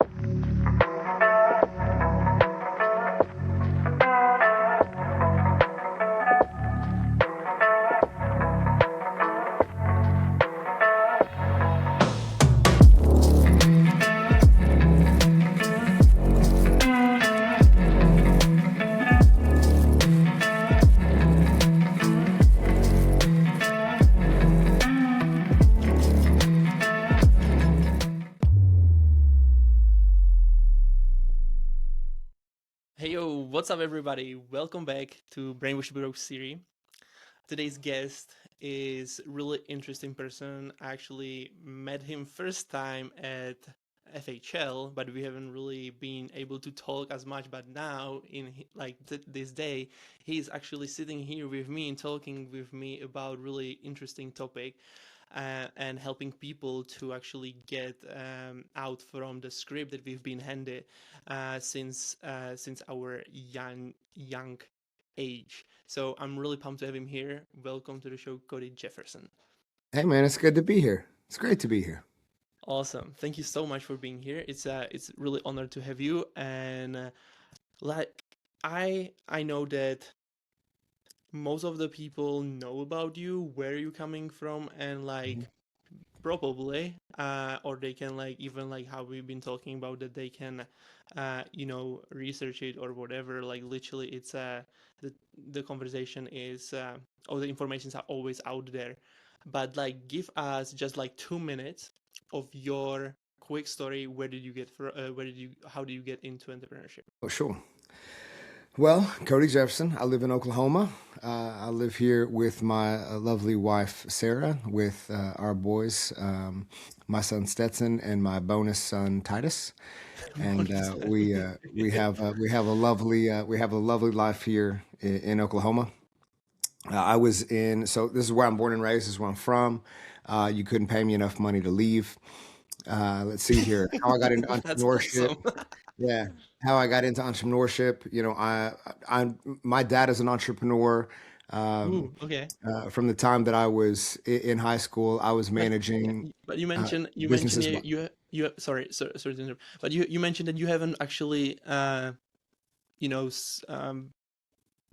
Hey yo, what's up everybody? Welcome back to Brainwashed Bureau series. Today's guest is really interesting person. I actually met him first time at FHL, but we haven't really been able to talk as much. But now, this day, he's actually sitting here with me and talking with me about really interesting topic and helping people to actually get out from the script that we've been handed since our young age. So I'm really pumped to have him here. Welcome to the show, Cody Jefferson. Hey man, it's good to be here. It's great to be here. Awesome. Thank you so much for being here. It's really honored to have you. And like I know that most of the people know about you, where you coming from, and Mhm. probably or they can even how we've been talking about that they can research it or whatever. Like literally it's the, the conversation is all the informations are always out there, but like give us just like 2 minutes of your quick story. Where did you get for where did you how do you get into entrepreneurship? Oh, sure. Well, Cody Jefferson. I live in Oklahoma. I live here with my lovely wife Sarah, with our boys, my son Stetson and my bonus son Titus, and Bonus. we have a lovely life here in Oklahoma. I was in so this is where I'm born and raised. This is where I'm from. You couldn't pay me enough money to leave. Let's see here. How I got into That's entrepreneurship. awesome. Yeah, how I got into entrepreneurship. My dad is an entrepreneur. Um, Ooh, okay. from the time that I was in high school, I was But managing but you mentioned businesses. sorry to interrupt. But you mentioned that you haven't actually you know s- um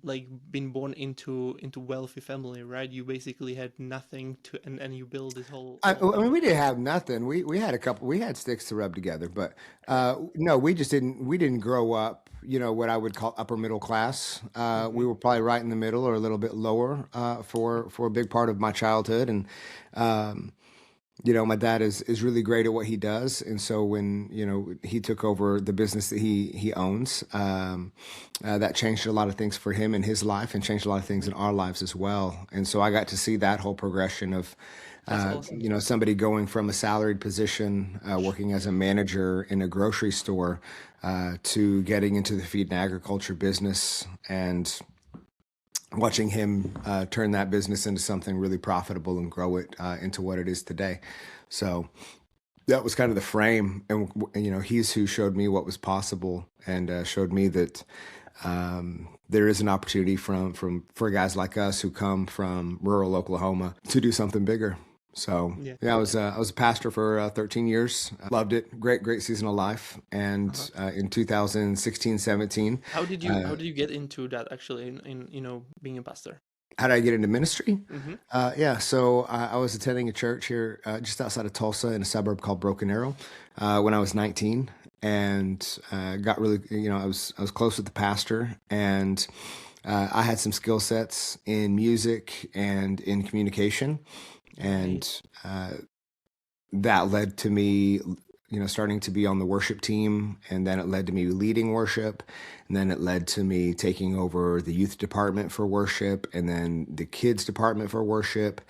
like been born into wealthy family, right? You basically had nothing to and you build this whole I mean, we company. didn't have nothing. We had a couple. We had sticks to rub together, but no, we just didn't. We didn't grow up. What I would call upper middle class. We Hmm. were probably right in the middle or a little bit lower for a big part of my childhood, and um, my dad is really great at what he does, and so when he took over the business that he owns, that changed a lot of things for him in his life, and changed a lot of things in Hmm. our lives as well. And so I got to see that whole progression of, That's awesome. somebody going from a salaried position, working as a manager in a grocery store, to getting into the feed and agriculture business, and watching him turn that business into something really profitable and grow it into what it is today. So that was kind of the frame, and he's who showed me what was possible, and showed me that there is an opportunity for guys like us who come from rural Oklahoma to do something bigger. So Yeah. yeah, I was a pastor for 13 years. Loved it. Great season of life. And Uh-huh. in 2016, 17, How uh, did you get into that actually in being a pastor? how did I get into ministry? Hmm. Yeah, so I was attending a church here just outside of Tulsa in a suburb called Broken Arrow when I was 19, and got really, I was close with the pastor, and I had some skill sets in music and in communication, Nice. and that led to me, starting to be on the worship team, and then it led to me leading worship, and then it led to me taking over the youth department for worship, and then the kids department for worship.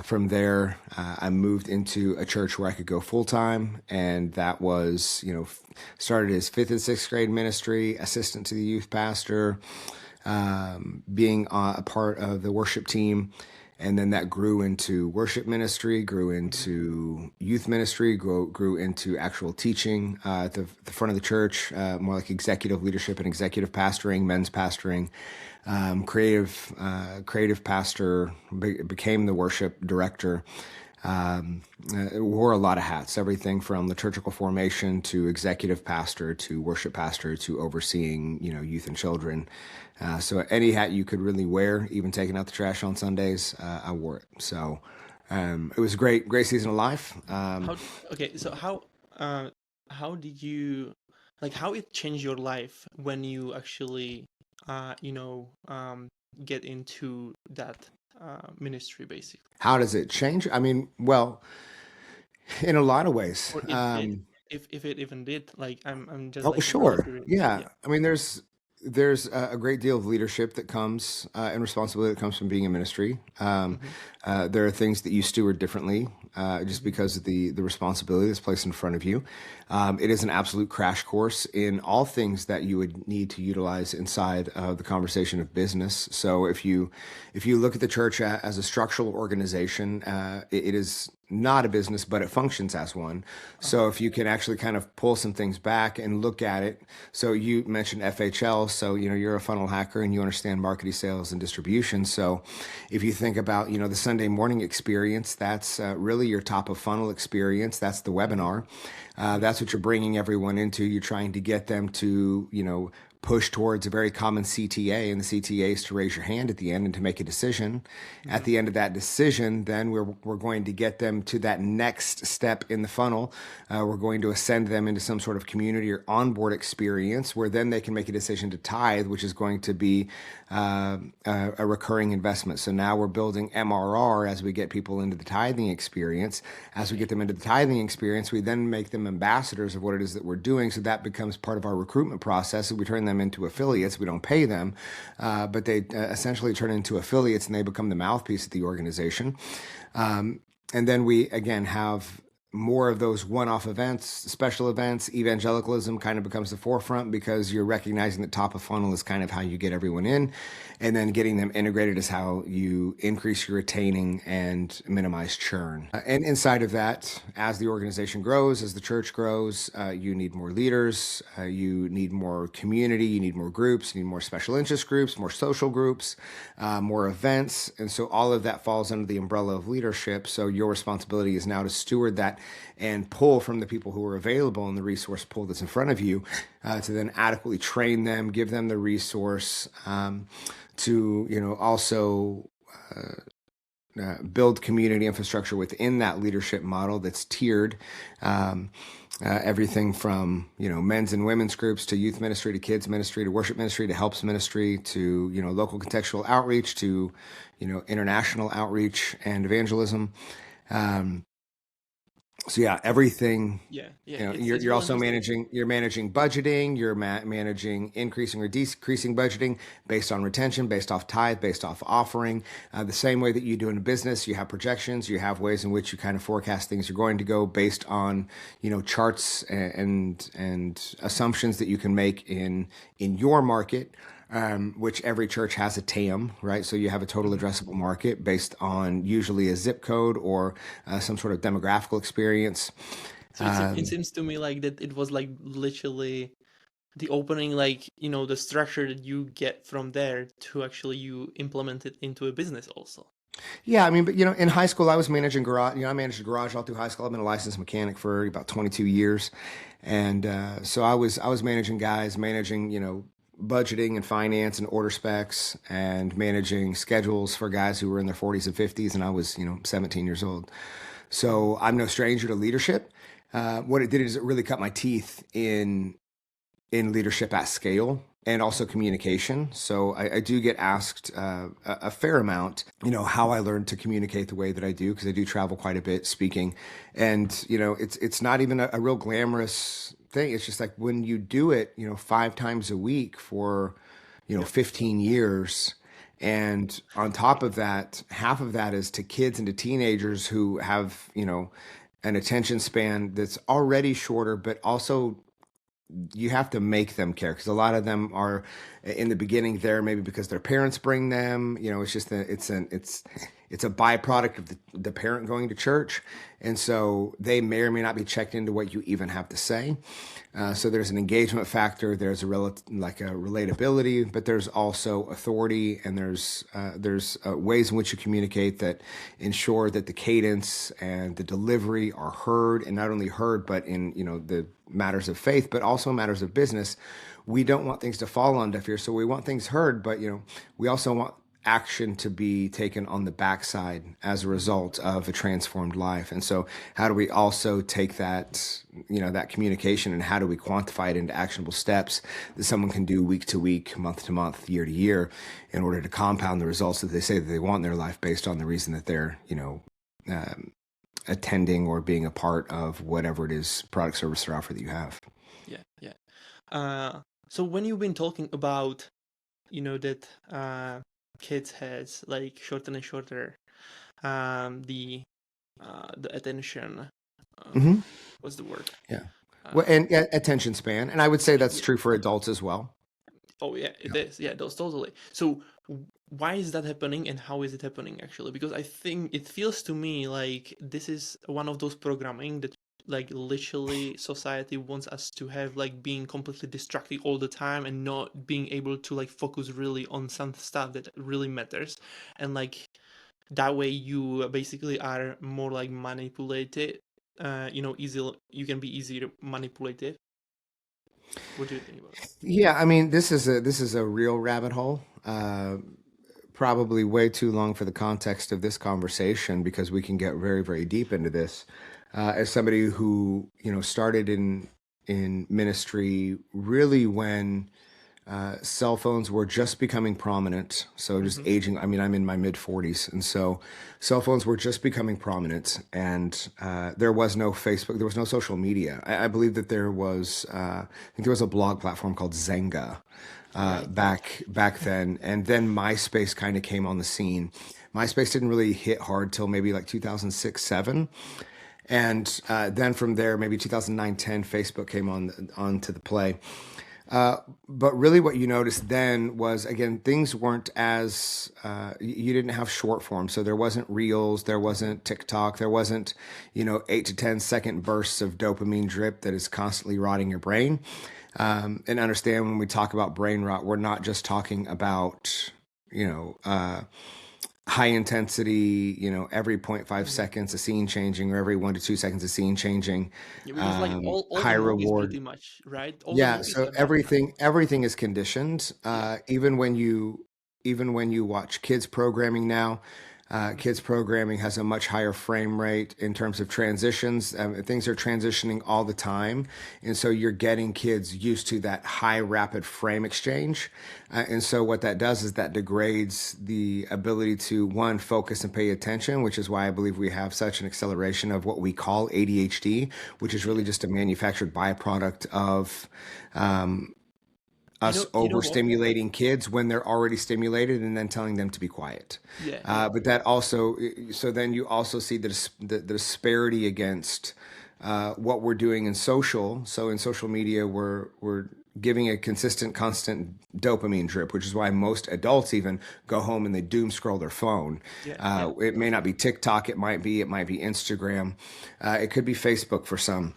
From there, I moved into a church where I could go full time, and that was, started as fifth and sixth grade ministry, assistant to the youth pastor, being a part of the worship team. And then that grew into worship ministry, grew Hmm. into youth ministry, grew into actual teaching at the front of the church, more like executive leadership and executive pastoring, men's pastoring, creative pastor, became the worship director. Wore a lot of hats, everything from liturgical formation to executive pastor to worship pastor to overseeing, youth and children. So any hat you could really wear, even taking out the trash on Sundays, I wore it. So it was a great season of life. How okay, so how did you like how it changed your life when you actually get into that ministry basically? How does it change? I mean, well, in a lot of ways. Or if it did. If it even did. Like I'm just Oh, like really sure. curious. Yeah. Yeah. I mean, there's a great deal of leadership that comes and responsibility that comes from being in ministry. Mm-hmm. There are things that you steward differently just Mm-hmm. because of the responsibility that's placed in front of you. It is an absolute crash course in all things that you would need to utilize inside of the conversation of business. So if you look at the church as a structural organization, it is not a business, but it functions as one. Uh-huh. So if you can actually kind of pull some things back and look at it. So you mentioned FHL. So, you're a funnel hacker and you understand marketing, sales, and distribution. So if you think about, the Sunday morning experience, that's really your top of funnel experience. That's the Mm-hmm. webinar. Mm-hmm. That's what you're bringing everyone into. You're trying to get them to, push towards a very common CTA, and the CTA is to raise your hand at the end and to make a decision. At Mm-hmm. the end of that decision, then we're going to get them to that next step in the funnel. We're going to ascend them into some sort of community or onboard experience where then they can make a decision to tithe, which is going to be a recurring investment. So now we're building MRR as we get people into the tithing experience. As we get them into the tithing experience, we then make them ambassadors of what it is that we're doing. So that becomes part of our recruitment process. So we turn them into affiliates. We don't pay them, but they essentially turn into affiliates and they become the mouthpiece of the organization. And then we, again, have more of those one-off events, special events. Evangelicalism kind of becomes the forefront because you're recognizing that top of funnel is kind of how you get everyone in, and then getting them integrated is how you increase your retaining and minimize churn. And inside of that, as the organization grows, as the church grows, you need more leaders, you need more community, you need more groups, you need more special interest groups, more social groups, more events. And so all of that falls under the umbrella of leadership. So your responsibility is now to steward that and pull from the people who are available in the resource pool that's in front of you to then adequately train them, give them the resource to, also build community infrastructure within that leadership model that's tiered. Everything from men's and women's groups to youth ministry to kids ministry to worship ministry to helps ministry to local contextual outreach to international outreach and evangelism. So yeah, everything. Yeah. Yeah. It's You're really also interesting. managing budgeting. You're managing increasing or decreasing budgeting based on retention, based off tithe, based off offering. The same way that you do in a business, you have projections. You have ways in which you kind of forecast things you're going to go based on charts and assumptions that you can make in your market. Which every church has a TAM, right? So you have a total Mm-hmm. addressable market based on usually a zip code or some sort of demographical experience. So it seems to me like that it was like literally the opening, like the structure that you get from there to actually you implement it into a business also. Yeah, I mean, but in high school, I was managing garage. I managed a garage all through high school. I've been a licensed mechanic for about 22 years, and so I was managing guys, managing budgeting and finance and order specs, and managing schedules for guys who were in their 40s and 50s, and I was 17 years old. Mm-hmm. So I'm no stranger to leadership. What it did is it really cut my teeth in leadership at scale and also communication. So I do get asked a fair amount, how I learned to communicate the way that I do, because I do travel quite a bit speaking. And, it's not even a real glamorous thing. It's just like when you do it, 5 times a week for, Yep. 15 years. And on top of that, half of that is to kids and to teenagers who have, an attention span that's already shorter, but also you have to make them care, because a lot of them are in the beginning there maybe because their parents bring them. It's just it's a byproduct of the parent going to church. And so they may or may not be checked into what you even have to say. So there's an engagement factor, there's like a relatability, but there's also authority, and there's ways in which you communicate that ensure that the cadence and the delivery are heard, and not only heard, but in the matters of faith, but also matters of business. We don't want things to fall on deaf ears, so we want things heard, but we also want action to be taken on the backside as a result of a transformed life. And so how do we also take that communication, and how do we quantify it into actionable steps that someone can do week to week, month to month, year to year, in order to compound the results that they say that they want in their life based on the reason that they're attending or being a part of whatever it is, product, service, or offer that you have. Yeah. So when you've been talking about that kids has like shorter and shorter the attention, Mm-hmm. what's the word? Yeah. Well, and attention span, and I would say that's Yeah. true for adults as well. Oh yeah, it is. Yeah, those totally. So why is that happening, and how is it happening actually? Because I think it feels to me like this is one of those programming that like literally society wants us to have, like being completely distracted all the time and not being able to like focus really on some stuff that really matters. And like that way you basically are more like manipulated, easy, you can be easy to manipulative. What do you think about that? Yeah, I mean, this is a real rabbit hole. Probably way too long for the context of this conversation, because we can get very, very deep into this. As somebody who started in ministry really when cell phones were just becoming prominent, so just Mm-hmm. aging. I mean, I'm in my mid 40s, and so cell phones were just becoming prominent, and there was no Facebook, there was no social media. I believe that there was, I think there was a blog platform called Zenga Right. back then, and then MySpace kind of came on the scene. MySpace didn't really hit hard till maybe like 2006, 7. And then from there, maybe 2009, 10, Facebook came onto the play. But really, what you noticed then was, again, things weren't as you didn't have short form, so there wasn't Reels, there wasn't TikTok, there wasn't 8 to 10 second bursts of dopamine drip that is constantly rotting your brain. And understand, when we talk about brain rot, we're not just talking about high intensity, every 0.5 Mm-hmm. seconds a scene changing, or every 1 to 2 seconds a scene changing, Yeah, because like all the high movies pretty reward. much, right? All the Yeah, movies so have that. everything is conditioned. Yeah. Even when you watch kids programming now, Mm-hmm. kids programming has a much higher frame rate in terms of transitions. Things are transitioning all the time, and so you're getting kids used to that high rapid frame exchange. And so what that does is that degrades the ability to, one, focus and pay attention, which is why I believe we have such an acceleration of what we call ADHD, which is really Yeah. just a manufactured byproduct of You us know, you know what? overstimulating kids when they're already stimulated, and then telling them to be quiet. Yeah, yeah. But that also, so then you also see the disparity against what we're doing in social. So in social media, we're giving a consistent, constant dopamine drip, which is why most adults even go home and they doom scroll their phone. Yeah, yeah. It may not be TikTok, it might be Instagram, it could be Facebook for some,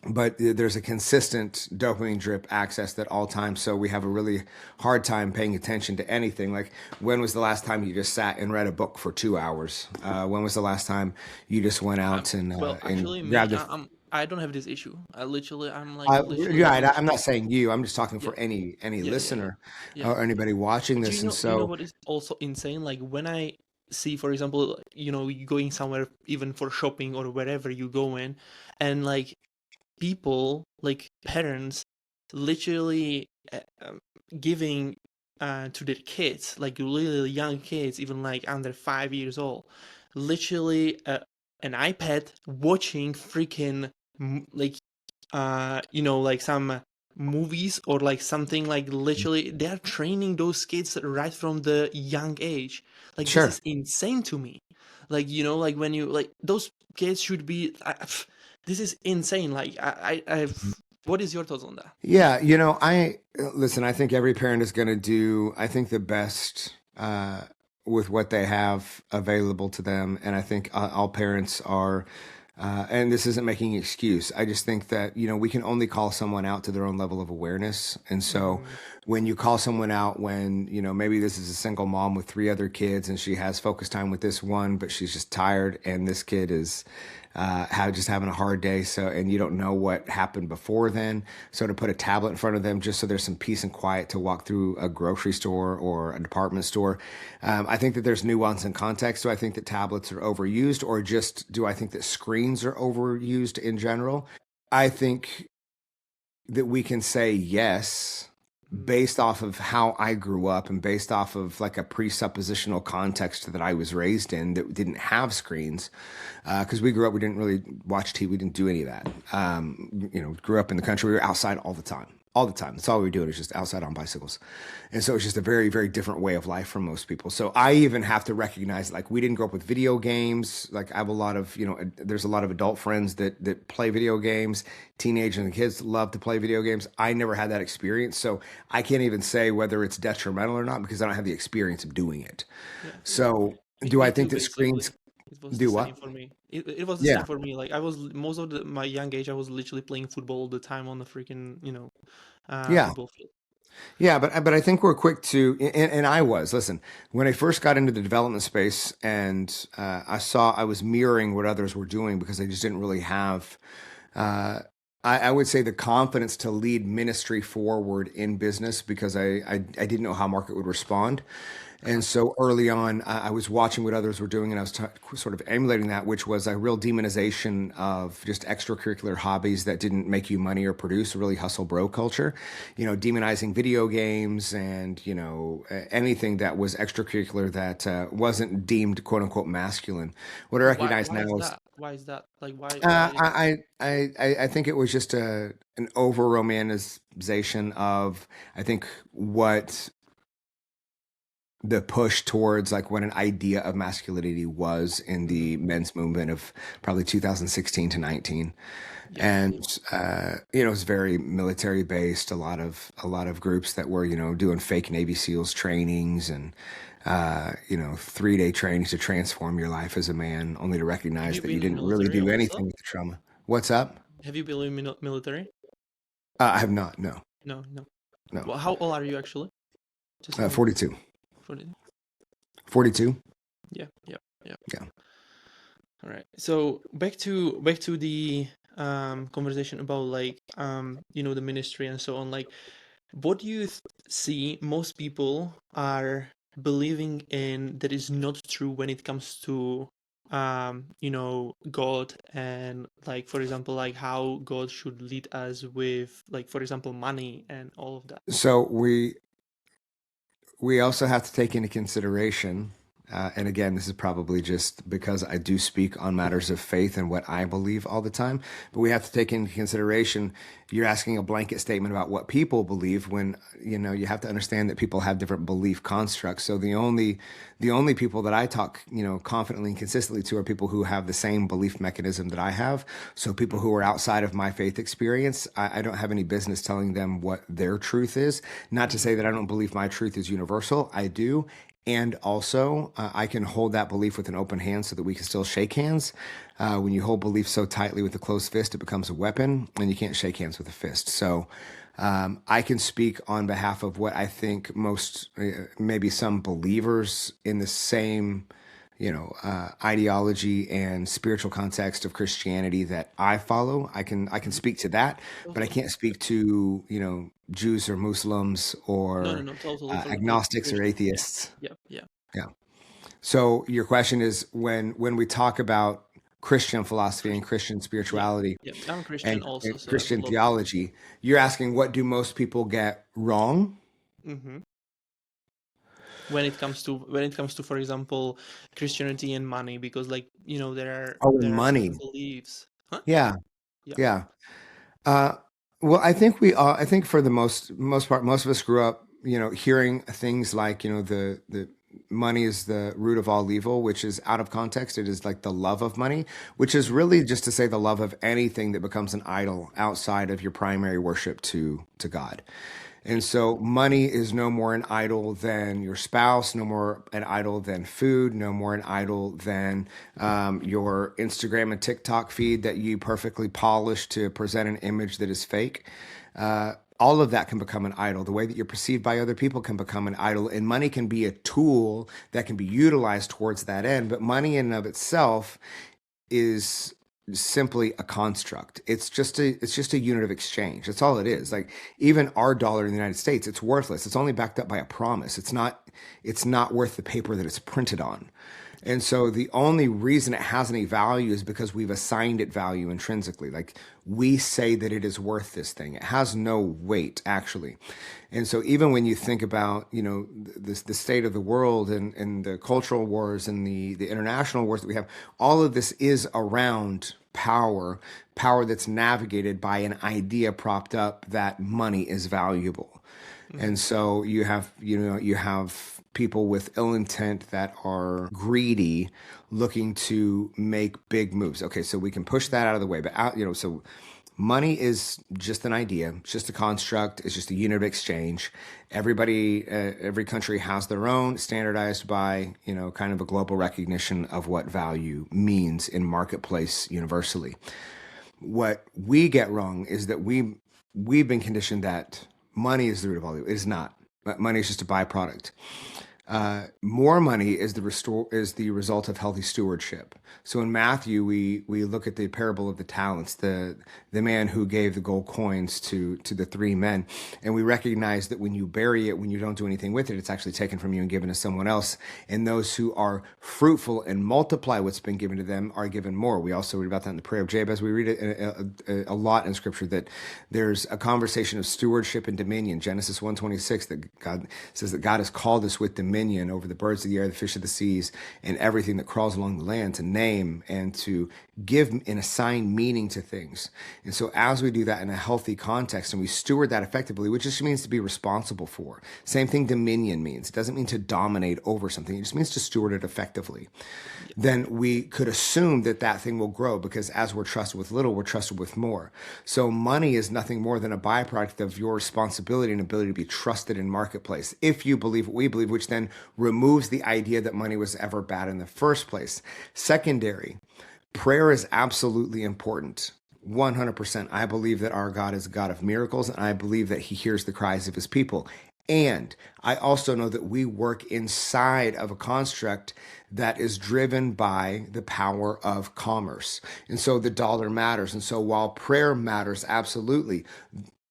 but there's a consistent dopamine drip access at all times. So we have a really hard time paying attention to anything. Like, when was the last time you just sat and read a book for 2 hours? When was the last time you just went out Well, and actually, me, grabbed a? I don't have this issue. I'm like literally Yeah, on. I'm not saying you. I'm just talking Yeah, for any yeah, yeah, yeah, listener yeah. or anybody watching But this. And you know so, what is also insane? Like when I see, for example, you going somewhere even for shopping or wherever you go in, and like people, like parents, literally giving to their kids, like really young kids, even like under 5 years old, literally an iPad watching freaking like like some movies or like something, like literally they are training those kids right from the young age. Like this sure. is insane to me. Like like when you like those kids should be this is insane. Like what is your thoughts on that? Yeah, I listen. I think every parent is going to do, I think, the best with what they have available to them. And I think all parents are, and this isn't making an excuse. I just think that, we can only call someone out to their own level of awareness. And so Mhm. when you call someone out when, maybe this is a single mom with three other kids and she has focus time with this one, but she's just tired and this kid is just having a hard day. So, and you don't know what happened before then. So to put a tablet in front of them, just so there's some peace and quiet to walk through a grocery store or a department store. I think that there's nuance and context. Do I think that tablets are overused, or just do I think that screens are overused in general? I think that we can say yes Mm. based off of how I grew up and based off of like a presuppositional context that I was raised in that didn't have screens. Because we grew up, we didn't really watch TV, we didn't do any of that. Grew up in the country, we were outside all the time. All the time. That's all we were doing, was just outside on bicycles. And so it's just a very, very different way of life for most people. So I even have to recognize, like, we didn't grow up with video games. Like, I have a lot of, there's a lot of adult friends that play video games. Teenagers and kids love to play video games. I never had that experience. So I can't even say whether it's detrimental or not because I don't have the experience of doing it. Yeah, yeah. So do Me I too, think that screens basically. It was the do same what? for me. It was the Yeah. same for me. Like I was most of my young age, I was literally playing football all the time on the freaking, Yeah. football field. Yeah, but I think we're quick to, and I was, listen, when I first got into the development space and I was mirroring what others were doing because I just didn't really have, uh, I would say, the confidence to lead ministry forward in business because I didn't know how market would respond. Uh-huh. And so early on, I was watching what others were doing, and I was sort of emulating that, which was a real demonization of just extracurricular hobbies that didn't make you money or produce, a really hustle bro culture. Demonizing video games and anything that was extracurricular that wasn't deemed "quote unquote" masculine. What I recognize Why is now is that? Why is that? Like uh, why I think it was just an over romanticization of, I think, what the push towards, like, what an idea of masculinity was in Mhm. the men's movement of probably 2016 to 19. Yeah. And it was very military based, a lot of groups that were doing fake Navy SEALs trainings and 3-day trainings to transform your life as a man, only to Have recognize you that you been in didn't really military do also? anything with the trauma. What's up? Have you been in military? I have not. No. No, no. No. Well, how old are you actually? Just let me 42. put it. 42. Yeah, yeah, yeah. Yeah. All right. So back to the conversation about like the ministry and so on. Like, what do you see most people are believing in that is not true when it comes to God and, like, for example, like how God should lead us with, like, for example, money and all of that. So we also have to take into consideration, and again, this is probably just because I do speak on matters of faith and what I believe all the time, but we have to take into consideration, you're asking a blanket statement about what people believe when, you have to understand that people have different belief constructs. So the only people that I talk, confidently and consistently to are people who have the same belief mechanism that I have. So people who are outside of my faith experience, I don't have any business telling them what their truth is. Not to Mm-hmm. say that I don't believe my truth is universal. I do. And also, I can hold that belief with an open hand so that we can still shake hands. When you hold belief so tightly with a closed fist, it becomes a weapon, and you can't shake hands with a fist. So I can speak on behalf of what I think most, maybe some believers in the same, ideology and spiritual context of Christianity that I follow. I can Mm-hmm. speak to that, but I Totally. can't speak to Jews or Muslims No, no, or no. Totally. Like agnostics or Christians. Yeah, atheists. yeah, yeah. Yeah. So your question is, when we talk about Christian philosophy and Christian. Christian Yeah, spirituality yeah. I'm Christian and also, so I would Christian love to. theology, you're asking, what do most people get wrong? Mm-hmm. When it comes to, for example, Christianity and money, because, like, there are Oh, and there are certain money. beliefs. Huh? Yeah. Yeah. Yeah. Uh, well, I think for the most part, most of us grew up, hearing things like, the money is the root of all evil, which is out of context. It is like the love of money, which is Mm-hmm. really just to say the love of anything that becomes an idol outside of your primary worship to God. And so money is no more an idol than your spouse, no more an idol than food, no more an idol than your Instagram and TikTok feed that you perfectly polish to present an image that is fake. All of that can become an idol. The way that you're perceived by other people can become an idol, and money can be a tool that can be utilized towards that end. But money in and of itself is simply a construct. It's just a unit of exchange. That's all it is. Like even our dollar in the United States, it's worthless. It's only backed up by a promise. It's not worth the paper that it's printed on. And so the only reason it has any value is because we've assigned it value intrinsically. Like we say that it is worth this thing. It has no weight actually. And so even when you think about, the state of the world and the cultural wars and the international wars that we have, all of this is around power that's navigated by an idea propped up that money is valuable. And so you have people with ill intent that are greedy, looking to make big moves. Okay, so we can push that out of the way, but so money is just an idea, it's just a construct, it's just a unit of exchange. Every country has their own, standardized by kind of a global recognition of what value means in marketplace universally. What we get wrong is that we've been conditioned that money is the root of all evil. It is not. Money is just a byproduct. More money is the result of healthy stewardship. So in Matthew, we look at the parable of the talents, the man who gave the gold coins to the three men, and we recognize that when you bury it, when you don't do anything with it, it's actually taken from you and given to someone else. And those who are fruitful and multiply what's been given to them are given more. We also read about that in the prayer of Jabez. We read it a lot in Scripture that there's a conversation of stewardship and dominion. Genesis 1:26, that God says that God has called us with dominion over the birds of the air, the fish of the seas, and everything that crawls along the land, to name and to give and assign meaning to things. And so as we do that in a healthy context and we steward that effectively, which just means to be responsible for. Same thing dominion means. It doesn't mean to dominate over something. It just means to steward it effectively. Then we could assume that that thing will grow, because as we're trusted with little, we're trusted with more. So money is nothing more than a byproduct of your responsibility and ability to be trusted in marketplace. If you believe what we believe, which then removes the idea that money was ever bad in the first place. Secondary, prayer is absolutely important. 100%. I believe that our God is a God of miracles, and I believe that he hears the cries of his people. And I also know that we work inside of a construct that is driven by the power of commerce. And so the dollar matters. And so while prayer matters, absolutely,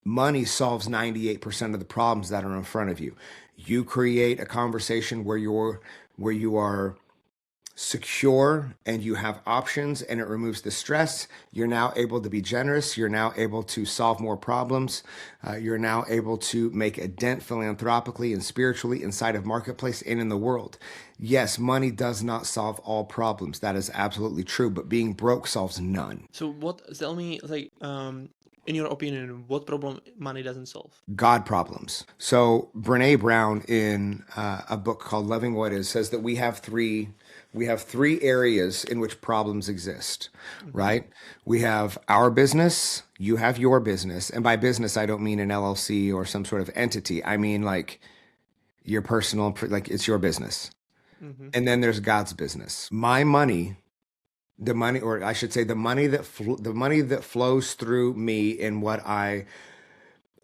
money solves 98% of the problems that are in front of you. You create a conversation where you are secure and you have options, and it removes the stress. You're now able to be generous. You're now able to solve more problems. You're now able to make a dent philanthropically and spiritually inside of marketplace and in the world. Yes, money does not solve all problems. That is absolutely true, but being broke solves none. So tell me, like, in your opinion, what problem money doesn't solve? God problems. So Brene Brown, in a book called Loving What Is, says that we have three areas in which problems exist, right? We have our business, you have your business. And by business, I don't mean an LLC or some sort of entity. I mean like your personal, like it's your business. And then there's God's business. My money, the money, or I should say the money that flows through me in what I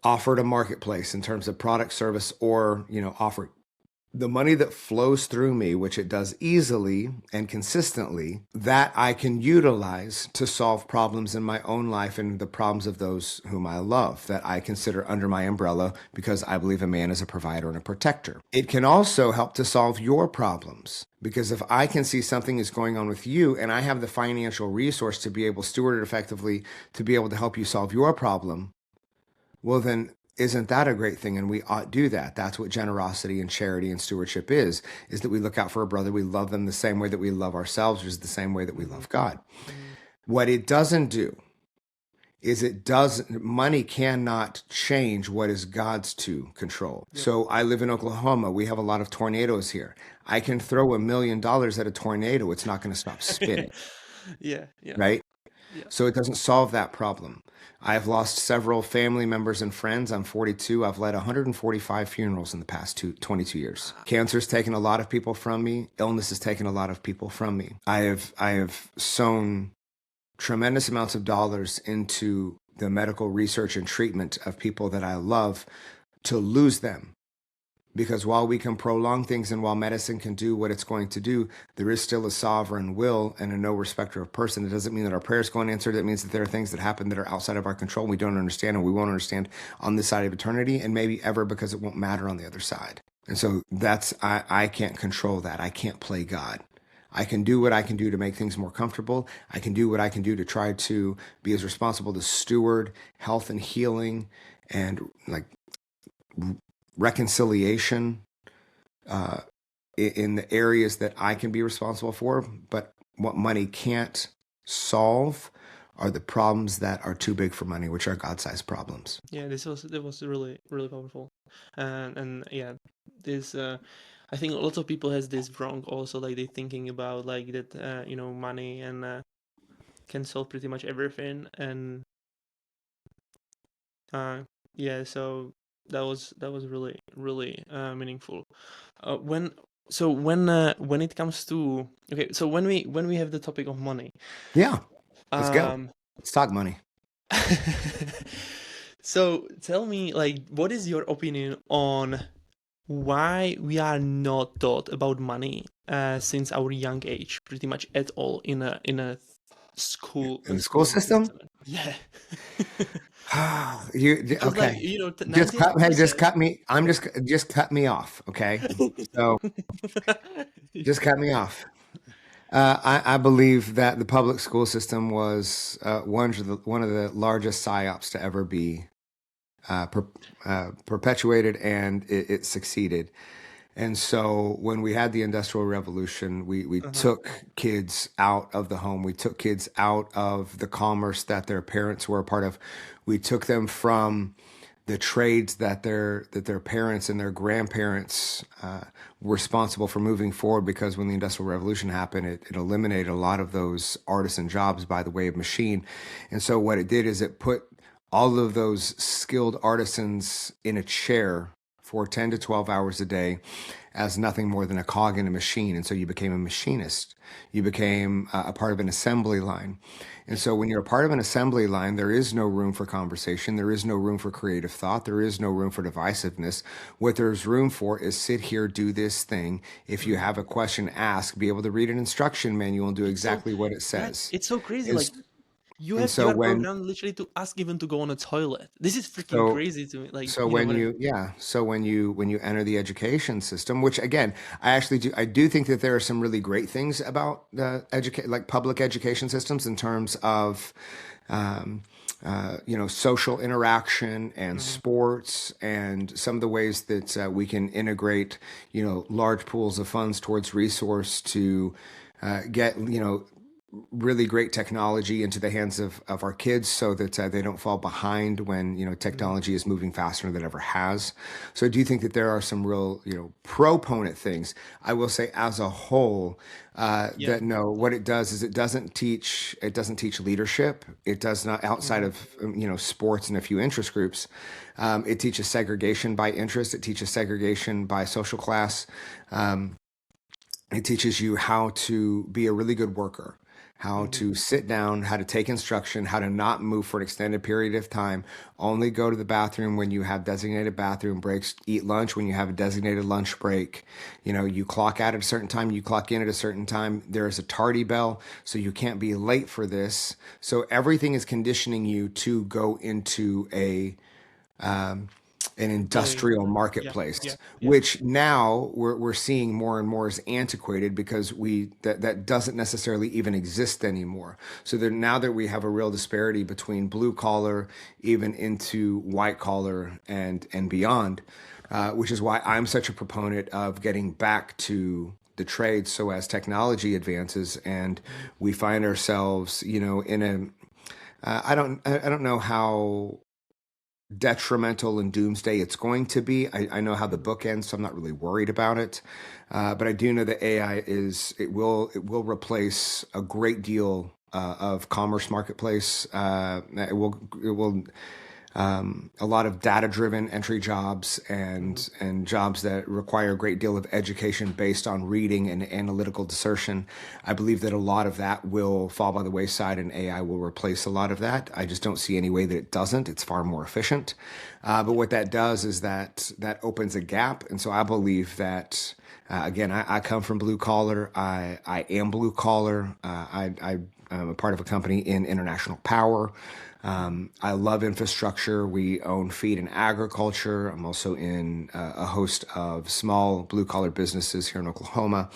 offer to marketplace in terms of product, service, or, offer. The money that flows through me, which it does easily and consistently, that I can utilize to solve problems in my own life and the problems of those whom I love, that I consider under my umbrella, because I believe a man is a provider and a protector. It can also help to solve your problems, because if I can see something is going on with you and I have the financial resource to be able to steward it effectively, to be able to help you solve your problem, well then, isn't that a great thing? And we ought do that. That's what generosity and charity and stewardship is that we look out for a brother. We love them the same way that we love ourselves, which is the same way that we love God. What it doesn't do is money cannot change what is God's to control. Yep. So I live in Oklahoma. We have a lot of tornadoes here. I can throw $1 million at a tornado. It's not going to stop spinning. Yeah. Right? Yeah. So it doesn't solve that problem. I've lost several family members and friends. I'm 42. I've led 145 funerals in the past 22 years. Cancer's taken a lot of people from me. Illness has taken a lot of people from me. I have sown tremendous amounts of dollars into the medical research and treatment of people that I love to lose them. Because while we can prolong things and while medicine can do what it's going to do, there is still a sovereign will and a no respecter of person. It doesn't mean that our prayers go unanswered. It means that there are things that happen that are outside of our control. We don't understand, and we won't understand on this side of eternity, and maybe ever, because it won't matter on the other side. And so I can't control that. I can't play God. I can do what I can do to make things more comfortable. I can do what I can do to try to be as responsible to steward health and healing and like reconciliation in the areas that I can be responsible for. But what money can't solve are the problems that are too big for money, which are God-sized problems. Yeah, that was really really powerful, and yeah, this I think lots of people has this wrong also, like they thinking about like that money and can solve pretty much everything, and yeah, so that was really really meaningful. When when it comes to okay, so when we have the topic of money, Yeah, let's go. um, Let's talk money. so tell me, like, what is your opinion on why we are not taught about money since our young age, pretty much at all in a school In the school system? system? Yeah. You Because like, okay? you know, Hey, just 99%. cut me. Just cut me off, okay? So just cut me off. I believe that the public school system was one of the largest psyops to ever be perpetuated, and it succeeded. And so when we had the Industrial Revolution, we Uh-huh. took kids out of the home. We took kids out of the commerce that their parents were a part of. We took them from the trades that their parents and their grandparents were responsible for moving forward, because when the Industrial Revolution happened, it eliminated a lot of those artisan jobs by the way of machine. And so what it did is it put all of those skilled artisans in a chair for 10 to 12 hours a day as nothing more than a cog in a machine. And so you became a machinist. You became a part of an assembly line. And so when you're a part of an assembly line, there is no room for conversation. There is no room for creative thought. There is no room for divisiveness. What there's room for is sit here, do this thing. If you have a question, ask, be able to read an instruction manual and do It's so exactly what it yeah, says. it's so crazy. And, Like and you so are when, programmed literally to ask even to go on a toilet. This is freaking so crazy to me. Like, So you know when what I you, yeah, so when you enter the education system, which again, I do think that there are some really great things about the like public education systems in terms of, um, social interaction and mean? sports and some of the ways that we can integrate, large pools of funds towards resource to get, really great technology into the hands of our kids so that they don't fall behind when Mhm. technology is moving faster than it ever has. So I do think that there are some real proponent things. I will say as a whole Yeah. that no, what it does is it doesn't teach leadership. It does not, outside Mhm. of sports and a few interest groups. It teaches segregation by interest. It teaches segregation by social class. Um, it teaches you how to be a really good worker, how Mhm. to sit down, how to take instruction, how to not move for an extended period of time, only go to the bathroom when you have designated bathroom breaks, eat lunch when you have a designated lunch break. You clock out at a certain time, you clock in at a certain time. There is a tardy bell, so you can't be late for this. So everything is conditioning you to go into um, an A industrial yeah, yeah, marketplace, yeah. which now we're seeing more and more as antiquated, because that doesn't necessarily even exist anymore. So that now that we have a real disparity between blue collar, even into white collar and beyond, which is why I'm such a proponent of getting back to the trades. So as technology advances and Mhm. we find ourselves, in I don't know how detrimental and doomsday it's going to be. I know how the Mhm. book ends, so I'm not really worried about it. But I do know that AI it will replace a great deal of commerce marketplace. It will a lot of data-driven entry jobs Mm-hmm. and jobs that require a great deal of education based on reading and analytical discernment. I believe that a lot of that will fall by the wayside, and AI will replace a lot of that. I just don't see any way that it doesn't. It's far more efficient. But Yeah. what that does is that opens a gap, and so I believe that. Again, I come from blue collar. I am blue collar. I am a part of a company in international power. Mm-hmm. I love infrastructure. We own feed and agriculture. I'm also in a host of small blue collar businesses here in Oklahoma,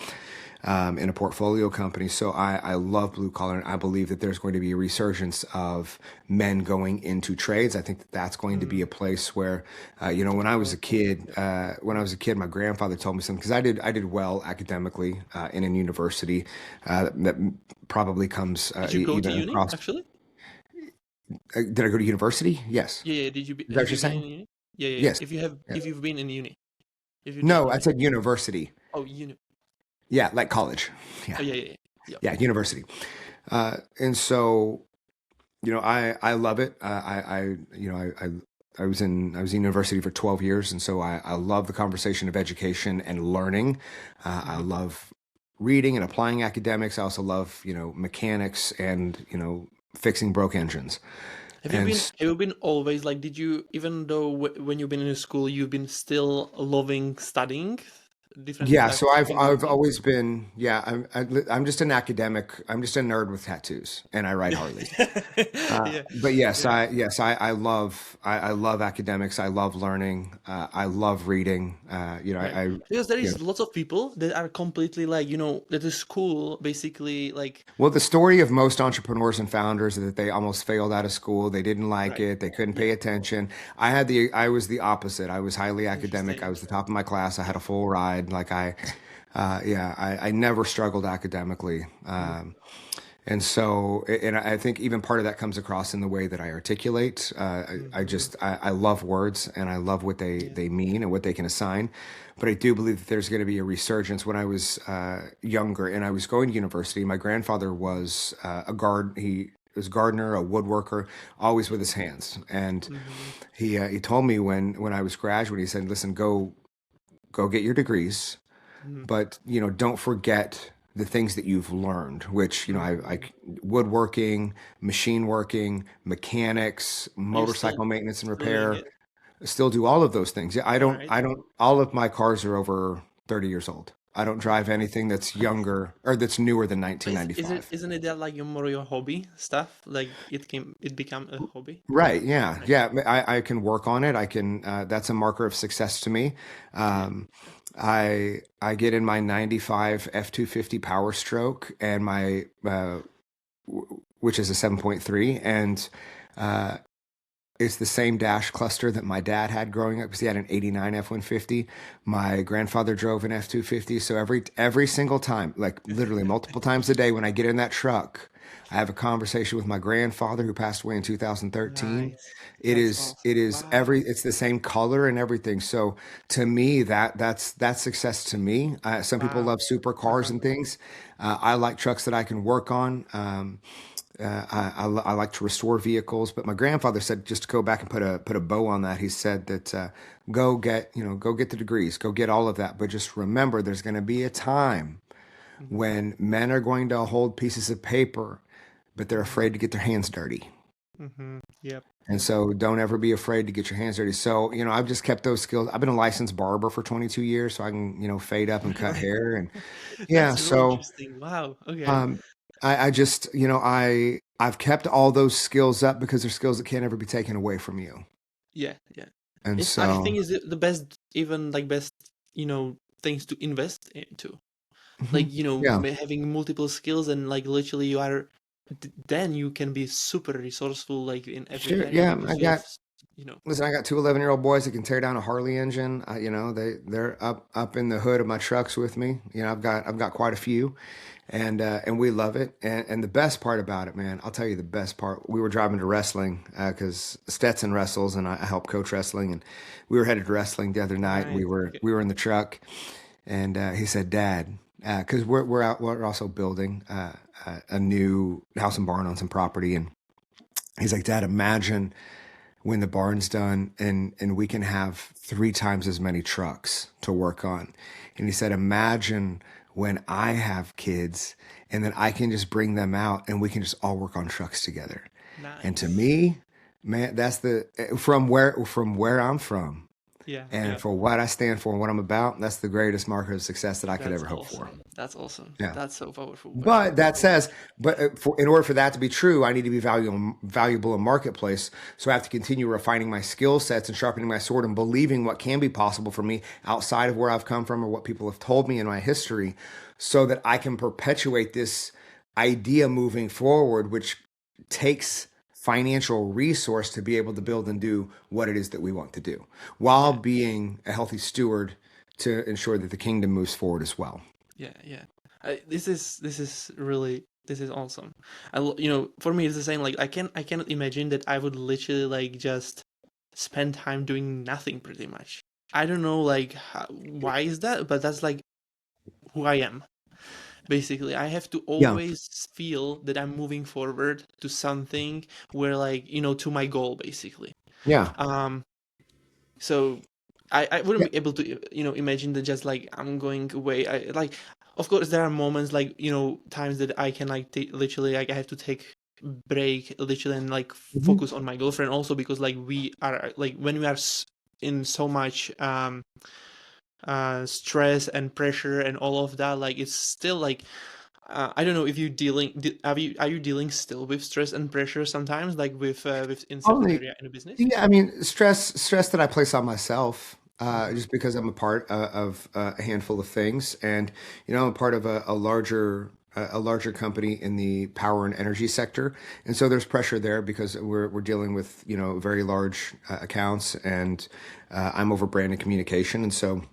in a portfolio company. So I love blue collar, and I believe that there's going to be a resurgence of men going into trades. I think that that's going to be Mm-hmm. a place where, when I was a kid, my grandfather told me something because I did well academically in a university that probably comes Did you go to even uni across. actually? Did I go to university? Yes. Yeah, yeah. Did you Is that what have you're you been in saying? uni? Yeah, yeah. Yes. Yeah. If you've been in uni, if you did No, I uni. said university. Oh, uni. Yeah, like college. Yeah. Oh, yeah, yeah, yeah. Yep. Yeah, university. And so, I love it. I was in university for 12 years, and so I love the conversation of education and learning. I Mm-hmm. love reading and applying academics. I also love, mechanics and, fixing broke engines. And Have you been always like? Did you even though when you've been in school, you've been still loving studying different yeah, types so of I've things? always been, yeah, I'm just an academic. I'm just a nerd with tattoos, and I ride Harleys. Yeah, But yes, yeah. I love academics. I love learning. I love reading. Right. Because there You know, is lots of people that are completely like, that the school basically like, well, the story of most entrepreneurs and founders is that they almost failed out of school. They didn't like right. it. They couldn't Yeah. pay attention. I was the opposite. I was highly academic. I Interesting. was the top of my class. I had Yeah. a full ride. I never struggled academically. Mm, And so, and I think even part of that comes across in the way that I articulate. mm-hmm. I love words, and I love what Yeah. they mean and what they can assign. But I do believe that there's going to be a resurgence. When I was younger and I was going to university, my grandfather was he was a gardener, a woodworker, always with his hands. And Mm-hmm. he told me when I was graduating, he said, "Listen, go get your degrees, Mm-hmm. but don't forget the things that you've learned, which I Mm-hmm. woodworking, machine working, mechanics, You're motorcycle maintenance and still doing repair. it. Still do all of those things. Yeah, Right. I don't all of my cars are over 30 years old. I don't drive anything that's younger or that's newer than But $1995. isn't it that like your more your hobby stuff? Like it become a hobby? Right. Yeah. Right. Yeah. I can work on it. That's a marker of success to me. Yeah. Um, I get in my 95 F-250 Power Stroke and which is a 7.3, and uh, it's the same dash cluster that my dad had growing up because he had an 89 F-150. My grandfather drove an F-250. So every single time, like literally multiple times a day when I get in that truck, I have a conversation with my grandfather who passed away in 2013. Nice. That's It awesome. is Wow. it's the same color and everything. So to me, that's success to me. Some people Wow. love supercars Uh-huh. and things. I like trucks that I can work on. I like to restore vehicles, but my grandfather said, just to go back and put a bow on that. He said that go get the degrees, go get all of that, but just remember, there's going to be a time Mm-hmm. when men are going to hold pieces of paper, but they're Mm-hmm. afraid to get their hands dirty. Mm-hmm. Yep. And Yep. so don't ever be afraid to get your hands dirty. So, I've just kept those skills. I've been a licensed barber for 22 years, so I can, fade up and cut Really? hair. And yeah, That's really so interesting. Wow. Okay. Um, I just, I've kept all those skills up because they're skills that can't ever be taken away from you. Yeah. Yeah. And It's I so, think is the best even like best things to invest into. Like mhm, yeah, having multiple skills and like literally you are then you can be super resourceful like in every sure. area Yeah, because you have listen, I got two 11-year-old boys that can tear down a Harley engine. They're up in the hood of my trucks with me. I've got quite a few, and we love it. And the best part about it, man, I'll tell you the best part. We were driving to wrestling because Stetson wrestles, and I help coach wrestling. And we were headed to wrestling the other night. And right. Okay. we were in the truck, and he said, "Dad," because we're also building a new house and barn on some property, and he's like, Dad, imagine when the barn's done and we can have 3 times as many trucks to work on. And he said, imagine when I have kids and then I can just bring them out and we can just all work on trucks together. And to Nice. me, man, that's the from where I'm from Yeah, and yeah. for what I stand for and what I'm about, that's the greatest marker of success that I could That's ever hope for. awesome. That's awesome. Yeah. That's so powerful, But actually. that says, in order for that to be true, I need to be valuable in marketplace. So I have to continue refining my skill sets and sharpening my sword and believing what can be possible for me outside of where I've come from or what people have told me in my history, so that I can perpetuate this idea moving forward, which takes financial resource to be able to build and do what it is that we want to do, while Yeah, being a healthy steward to ensure that the kingdom moves forward as well. yeah, yeah. This is really this is awesome. For me it's the same. Like I cannot imagine that I would literally like just spend time doing nothing pretty much. I don't know like why is that, but that's like who I am. Basically, I have to Yeah. always feel that I'm moving forward to something where like, to my goal basically. Yeah. Um so I wouldn't Yeah. be able to imagine that just like I'm going away. I like of course there are moments like times that I can like literally like I have to take break literally and like Mhm. focus on my girlfriend also because like we are like when we are in so much stress and pressure and all of that, like it's still like I don't know if you are you dealing still with stress and pressure sometimes like with in certain Only, area in the business. yeah, I mean, stress that I place on myself, Mm-hmm. just because I'm a part of a handful of things, and I'm a part of a larger company in the power and energy sector, and so there's pressure there because we're dealing with very large accounts, and I'm over brand and communication, and so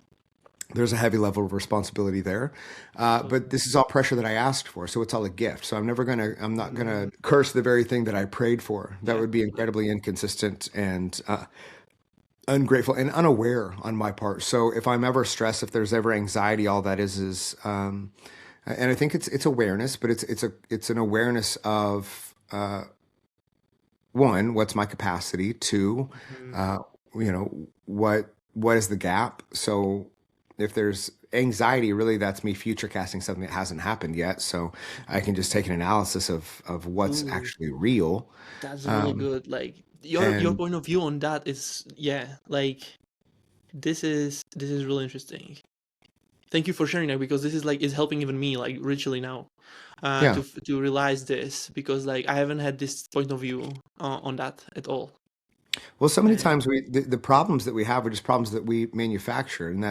there's a heavy level of responsibility there. But this is all pressure that I asked for, so it's all a gift. So I'm not gonna Mm-hmm. curse the very thing that I prayed for. That Yeah. would be incredibly inconsistent and ungrateful and unaware on my part. So if I'm ever stressed, if there's ever anxiety, all that is, and I think it's awareness, but it's an awareness of one, what's my capacity? Two, Mm-hmm. uh, what is the gap? So if there's anxiety, really that's me future casting something that hasn't happened yet. So I can just take an analysis of what's Ooh, actually real. that's really Um, good. Like your and point of view on that is yeah, like this is really interesting. Thank you for sharing that because this is like is helping even me like richly now, yeah. to realize this because like I haven't had this point of view on that at all. Well, so many And times the problems that we have are just problems that we manufacture, and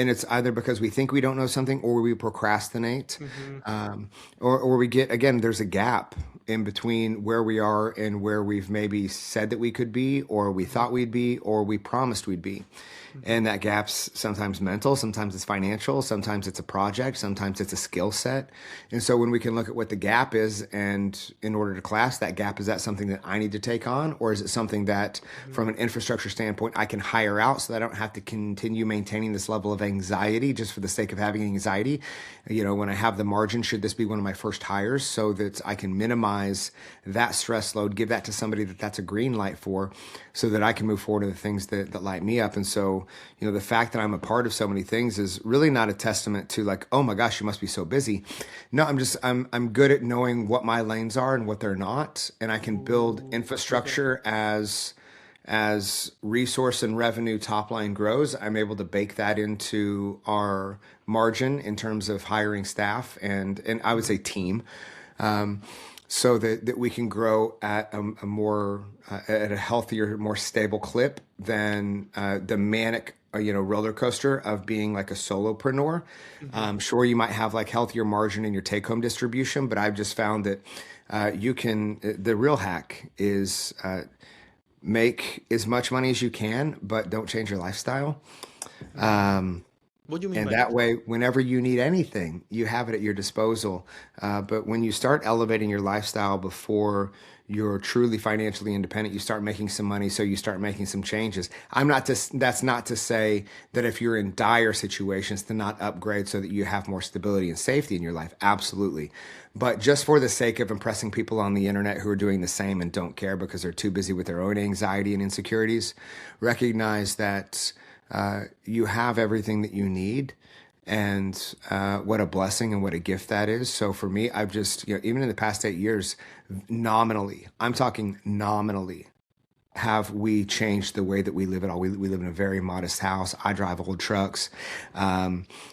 it's either because we think we don't know something or we procrastinate, hmm um, or we get again. There's a gap in between where we are and where we've maybe said that we could be, or we hmm thought we'd be, or we promised we'd be. hmm And that gap's sometimes mental, sometimes it's financial, sometimes it's a project, sometimes it's a skill set. And so when we can look at what the gap is, and in order to class that gap, is that something that I need to take on? Or is it something that, hmm from an infrastructure standpoint, I can hire out so that I don't have to continue maintaining this level of anxiety just for the sake of having anxiety? When I have the margin, should this be one of my first hires so that I can minimize that stress load, give that to somebody that's a green light for, so that I can move forward to the things that light me up? And so, the fact that I'm a part of so many things is really not a testament to like, oh my gosh, you must be so busy. No, I'm good at knowing what my lanes are and what they're not, and I can build Ooh, okay. infrastructure as resource and revenue top line grows. I'm able to bake that into our margin in terms of hiring staff and I would hmm say team, so that we can grow at a more at a healthier, more stable clip than the manic roller coaster of being like a solopreneur. hmm Sure, you might have like healthier margin in your take home distribution, but I've just found that the real hack is make as much money as you can, but don't change your lifestyle. hmm What do you mean And by that that? way, whenever you need anything, you have it at your disposal. But when you start elevating your lifestyle before you're truly financially independent, you start making some money, so you start making some changes. That's not to say that if you're in dire situations to not upgrade so that you have more stability and safety in your life. Absolutely. But just for the sake of impressing people on the internet who are doing the same and don't care because they're too busy with their own anxiety and insecurities, recognize that you have everything that you need. And what a blessing and what a gift that is. So for me, I've just, even in the past 8 years, nominally, I'm talking nominally, have we changed the way that we live at all? We live in a very modest house. I drive old trucks.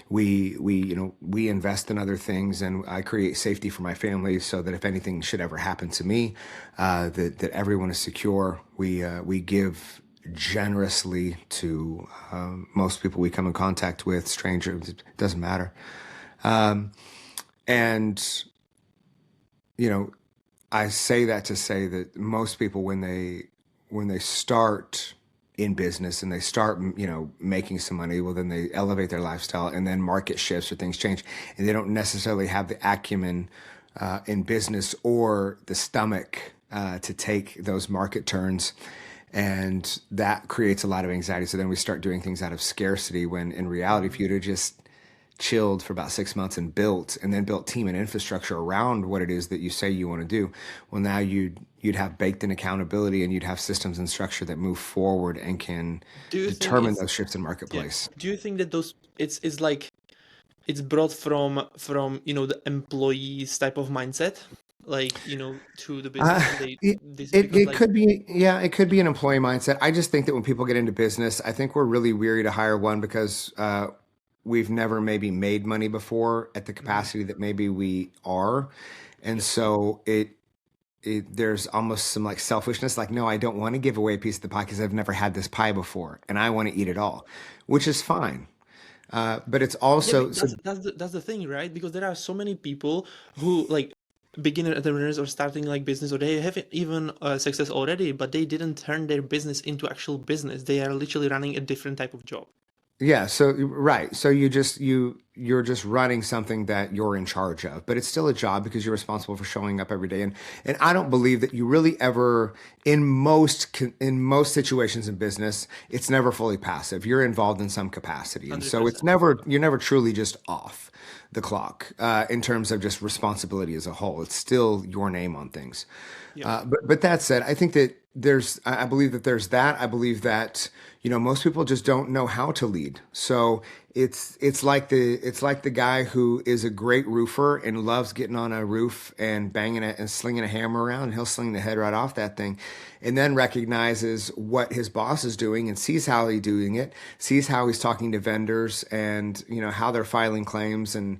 We invest in other things, and I create safety for my family so that if anything should ever happen to me, that everyone is secure. We give generously to most people we come in contact with, strangers, it doesn't matter. And you know, I say that to say that most people, when they start in business and they start, making some money, well, then they elevate their lifestyle, and then market shifts or things change, and they don't necessarily have the acumen in business or the stomach to take those market turns. And that creates a lot of anxiety. So then we start doing things out of scarcity when in reality, if Mhm. you'd have just chilled for about 6 months and then built team and infrastructure around what it is that you say you want to do, well, now you'd have baked in accountability, and you'd have systems and structure that move forward and can Do you think determine it's those shifts in yeah? marketplace. Do you think that those it's like it's brought from the employees type of mindset, like to the Uh, business, and they it, this it because it like could be, yeah, it could be an employee mindset. I just think that when people get into business, I think we're really weary to hire one because we've never maybe made money before at the mhm, capacity that maybe we are, and yep, so there's almost some like selfishness, like, no, I don't want to give away a piece of the pie because I've never had this pie before, and I want to eat it all, which is fine. But it's yeah, but also so. that's the thing, right? Because there are so many people who like beginner entrepreneurs or starting like business, or they have even success already, but they didn't turn their business into actual business. They are literally running a different type of job. Yeah, so right. So you're just running something that you're in charge of, but it's still a job because you're responsible for showing up every day. And I don't believe that you really ever in most situations in business, it's never fully passive. You're involved in some capacity. And so 100%. you're never truly just off the clock in terms of just responsibility as a whole. It's still your name on things. Yep. But that said, I think that I believe that there's that. I believe that most people just don't know how to lead. So it's like the guy who is a great roofer and loves getting on a roof and banging it and slinging a hammer around. And he'll sling the head right off that thing, and then recognizes what his boss is doing and sees how he's doing it, sees how he's talking to vendors, and how they're filing claims and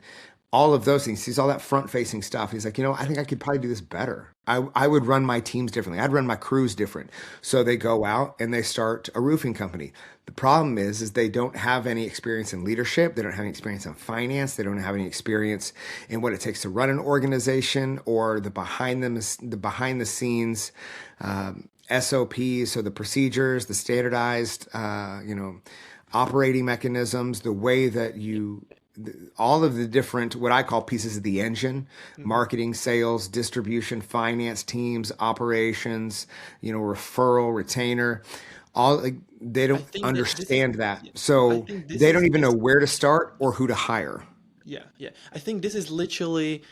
all of those things. He's all that front facing stuff. He's like, I Yep. think I could probably do this better. I would run my teams differently. I'd run my crews different. So they go out and they start a roofing company. The problem is they don't have any experience in leadership. They don't have any experience in finance. They don't have any experience in what it takes to run an organization or the behind the scenes SOPs, so the procedures, the standardized, operating mechanisms, the way that all of the different, what I call pieces of the engine: Mhm. marketing, sales, distribution, finance teams, operations, referral, retainer, all, like, they I don't think that this is understand that. yeah, I So think this they don't is even know this where to start or who to hire. yeah, yeah. I think this is literally,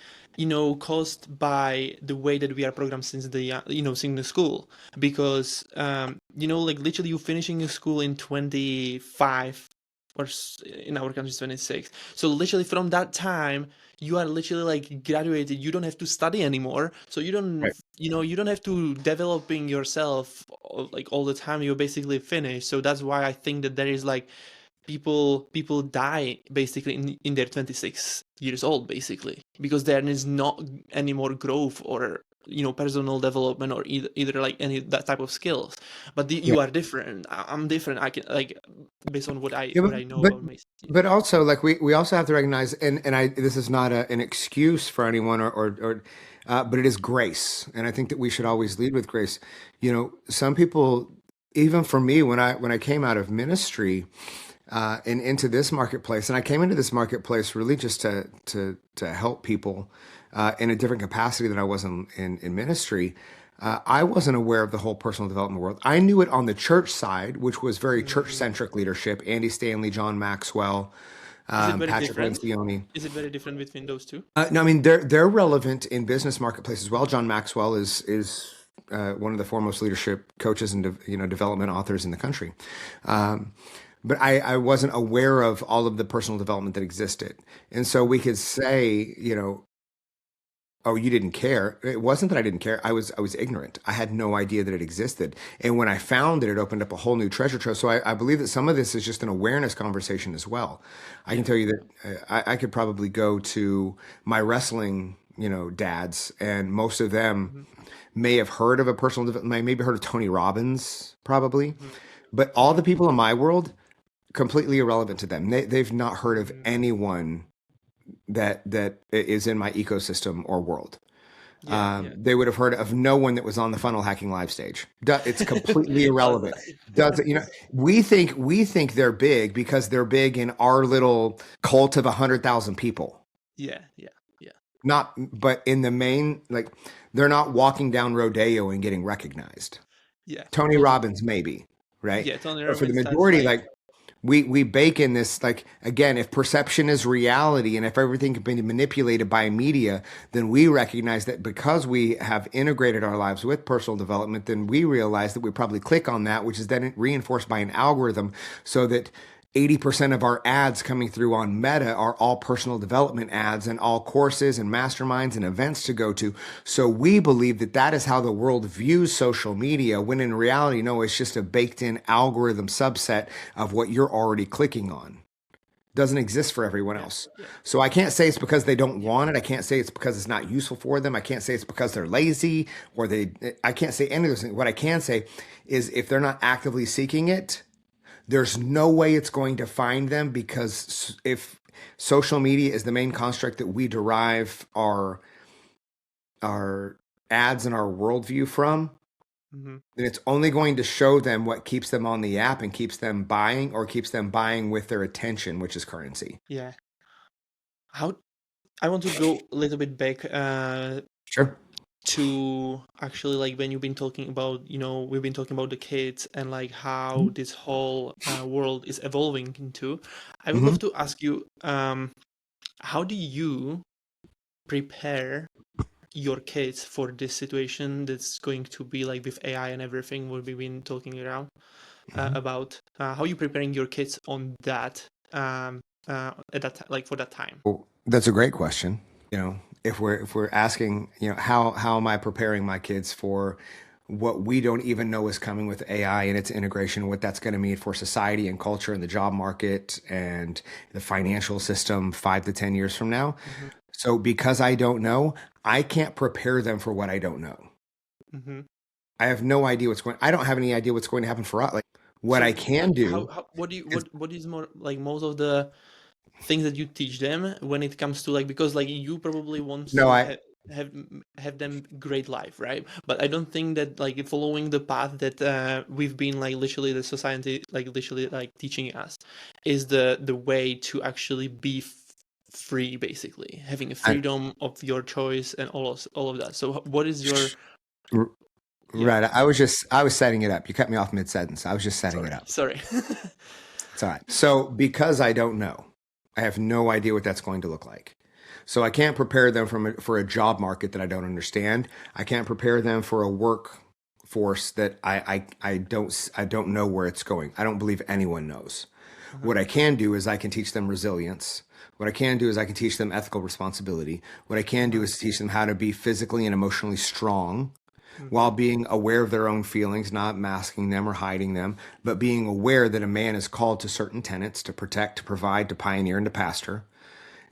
caused by the way that we are programmed since since the school. Because, like literally you finishing a school in 25, or in our country it's 26. So literally from that time, you are literally like graduated. You don't have to study anymore. So Right. you don't have to developing yourself like all the time. You're basically finished. So that's why I think that there is like people die basically in their 26 years old, basically, because there is not any more growth or personal development, or either like any that type of skills. But Yeah. you are different. I'm different. I can like based on what I Yeah, what I know but about myself. but also, like, we also have to recognize, and I this is not an excuse for anyone, but it is grace, and I think that we should always lead with grace. Some people, even for me, when I came out of ministry, and into this marketplace. And I came into this marketplace really just to help people in a different capacity than I was in ministry. I wasn't aware of the whole personal development world. I knew it on the church side, which was very Mm. church-centric leadership. Andy Stanley, John Maxwell, Is it very Patrick different? Lencioni. Is it very different between those two? No, I mean they're relevant in business marketplace as well. John Maxwell is one of the foremost leadership coaches and development authors in the country. But I wasn't aware of all of the personal development that existed, and so we could say, oh, you didn't care. It wasn't that I didn't care. I was ignorant. I had no idea that it existed. And when I found it, it opened up a whole new treasure trove. So I believe that some of this is just an awareness conversation as well. I can Yeah. tell you that I could probably go to my wrestling, dads, and most of them Hmm. may have heard of a personal development, maybe heard of Tony Robbins, probably. Hmm. But all the people in my world, completely irrelevant to them. They've not heard of Hmm. anyone that is in my ecosystem or world. Yeah. Yeah. They would have heard of no one that was on the funnel hacking live stage. It's completely irrelevant. Does it? We think they're big because they're big in our little cult of 100,000 people. Yeah. Yeah. Yeah. Not, but in the main, like they're not walking down rodeo and getting recognized. Yeah. Tony Tony. Robbins, maybe, right? Yeah. Tony But for the Robbins has majority, like. like we bake in this, like, again, if perception is reality and if everything can be manipulated by media, then we recognize that because we have integrated our lives with personal development, then we realize that we probably click on that, which is then reinforced by an algorithm, so that 80% of our ads coming through on Meta are all personal development ads and all courses and masterminds and events to go to. So we believe that that is how the world views social media, when in reality, no, it's just a baked in algorithm subset of what you're already clicking on. Doesn't exist for everyone Yeah. else. Yeah. So I can't say it's because they don't want it. I can't say it's because it's not useful for them. I can't say it's because they're lazy or I can't say any of those things. What I can say is if they're not actively seeking it, there's no way it's going to find them, because if social media is the main construct that we derive our ads and our worldview from, Hmm. then it's only going to show them what keeps them on the app and keeps them buying, or keeps them buying with their attention, which is currency. Yeah. How I want to go a little bit back Sure. to actually like when you've been talking about, we've been talking about the kids and like how this whole world is evolving into. I would Hmm. love to ask you, how do you prepare your kids for this situation that's going to be like with AI and everything what we've been talking around about? How are you preparing your kids on that at that like for that time? Well, that's a great question. If we're asking, how am I preparing my kids for what we don't even know is coming with AI and its integration, what that's going to mean for society and culture and the job market and the financial system 5 to 10 years from now. Hmm. So because I don't know, I can't prepare them for what I don't know. Hmm. I have no idea I don't have any idea what's going to happen for us. Like, what So I can do how what do you is, what is more like most of the things that you teach them when it comes to like, because like you probably want no, to I, have them great life, right? But I don't think that like following the path that we've been like literally the society like literally like teaching us is the way to actually be free, basically having a I, freedom of your choice and all of that. So what is your r- yeah, right. I was setting it up. You cut me off mid-sentence. I was just setting it sorry up. sorry It's all right. So because I don't know, I have no idea what that's going to look like. So I can't prepare them for a job market that I don't understand. I can't prepare them for a workforce that I don't know where it's going. I don't believe anyone knows. Uh-huh. What I can do is I can teach them resilience. What I can do is I can teach them ethical responsibility. What I can do Uh-huh. is teach them how to be physically and emotionally strong while Hmm. being aware of their own feelings, not masking them or hiding them, but being aware that a man is called to certain tenets to protect, to provide, to pioneer, and to pastor.